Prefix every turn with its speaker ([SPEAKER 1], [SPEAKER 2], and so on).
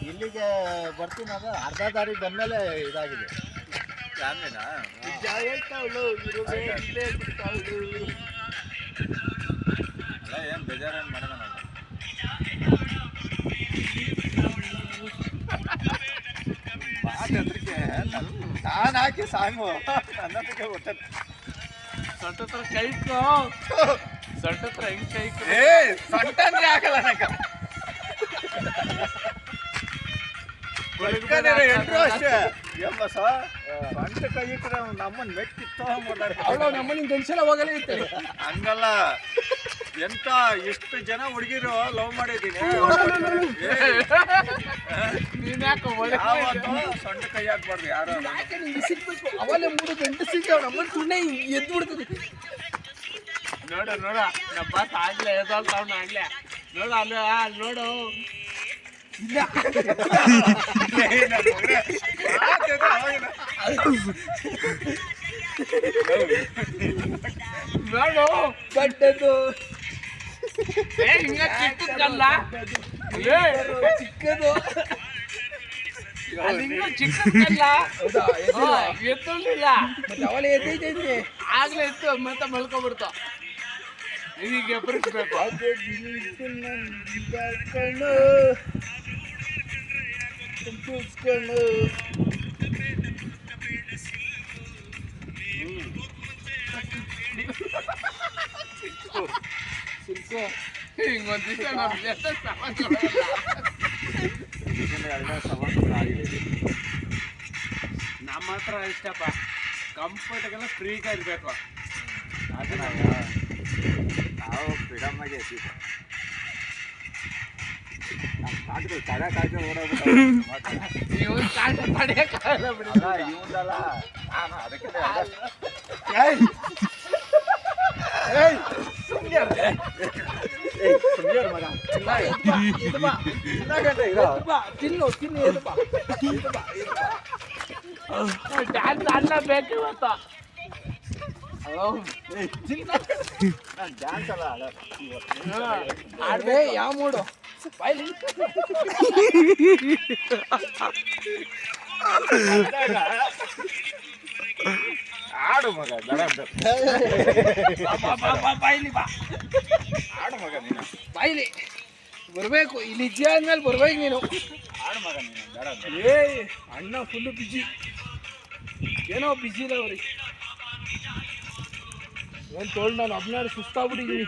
[SPEAKER 1] ಇಲ್ಲಿಗೆ ಬರ್ತೀನಿ ಅದು ಅರ್ಧ ದಾರಿ ಬಂದ್ಮೇಲೆ ಇದಾಗಿದೆ.
[SPEAKER 2] ಫ್ಯಾಮಿಲಿನಾ ಅಲ್ಲ ಏನು ಬೇಜಾರೇನು ಮಾಡೋಣ ನಾನು ಹಾಕಿ ಸಾಂಗು ಅನ್ನೋದಕ್ಕೆ ಗೊತ್ತಲ್ಲ
[SPEAKER 3] ಸೊಂಟ ಹತ್ರ ಕೈಕೋ ಸೊಂಟ ಹತ್ರ ಹೆಂಗ್ ಕೈಕೋ
[SPEAKER 2] ಸೊಂಟ ಅಂದ್ರೆ ಹಾಕಲ್ಲ ನನಗೆ ಎಲ್ಲರೂ ಅಷ್ಟೇ ಎಂಬ ಸೊಂಟ ಕೈ ಇಟ್ಟರೆ ನಮ್ಮನ್ನು ಮೆಟ್ಟಿತ್ತು
[SPEAKER 3] ಅವಳು ನಮ್ಮನ್ನ ಗಂಡಸಲ ಹೋಗಲೇ ಇತ್ತು
[SPEAKER 2] ಹಂಗಲ್ಲ ಎಂತ ಎಷ್ಟು ಜನ ಹುಡುಗಿರು ಲವ್ ಮಾಡಿದ್ದೀನಿ
[SPEAKER 3] ನೀನ್ ಯಾಕೆ
[SPEAKER 2] ಸೊಂಟ ಕೈ ಹಾಕ್ಬಾರ್ದು ಯಾರು
[SPEAKER 3] ಸಿಕ್ಬೇಕು ಅವಲ್ಲೇ 3 ಗಂಟೆ ಸಿಗ್ತಾವ ನಮ್ಮನ್ನ ಸುಮ್ಮನೆ ಎದ್ದು ಬಿಡ್ತದೆ ನೋಡ ನಮ್ಮ ಬಾಸ್ ಆಗ್ಲೇ ಎದ್ದಾಳ್ತಾವನ ಆಗ್ಲೇ ನೋಡ ಅಲ್ಲಿ ನೋಡು ಇಲ್ಲ ನೋಡು ಗಡ್ಡದು ಹಿಂಗ ಚಿಕ್ಕದಲ್ಲ ಚಿಕ್ಕದು ಚಿಕ್ಕದಲ್ಲ ಎತ್ತಲಿಲ್ಲ ಅವಳೆ ಎದ್ದೈತೈತೆ ಆಗ್ಲೇ ಎತ್ತು ಮತ್ತೆ ಮಲ್ಕೊಬಿಡ್ತಾವ ಈಗ ಎಬ್ಬರಿಸ್ಬೇಕು ಹಿಂಗೊಂದು ದಿವಸ ನಮ್ಮ ಹತ್ರ ಇಷ್ಟಪ್ಪ ಕಂಫರ್ಟ್ಗೆಲ್ಲ ಫ್ರೀగా ಇರಬೇಕು
[SPEAKER 2] ಅದು ನಾವು ಫ್ರೀಡಮ್ಮಾಗೆ ಇದ್ದೀವಿ
[SPEAKER 3] ಡ್ಯಾನ್ಸ್ ಆಡ್ಲೇಬೇಕು ಇವತ್ತು
[SPEAKER 2] ಡ್ಯಾನ್ಸ್ ಅಲ್ಲ
[SPEAKER 3] ಆಡ್ಬೇ ಯಾವ ಮೂಡು
[SPEAKER 2] ಆಡು ಮಗ
[SPEAKER 3] ಬಾಯ್ಲಿ ಬಾ
[SPEAKER 2] ಆಡು ಮಗ ನೀನು
[SPEAKER 3] ಬಾಯ್ಲಿ ಬರ್ಬೇಕು ಇಲ್ಲಿ ಇಜ್ಜಿ ಆದ್ಮೇಲೆ ಬರ್ಬೇಕು ನೀನು
[SPEAKER 2] ಆಡು ಮಗ ನೀನು
[SPEAKER 3] ಏ ಅಣ್ಣ ಫುಲ್ಲು ಬಿಜಿ ಏನೋ ಬಿಜಿ ಇದಾವ್ರಿ ಏನು ತೋಳ್ ನಾನು ಒಬ್ಬನಾರು ಸುಸ್ತಾಗ್ಬಿಟ್ಟಿದ್ದೀನಿ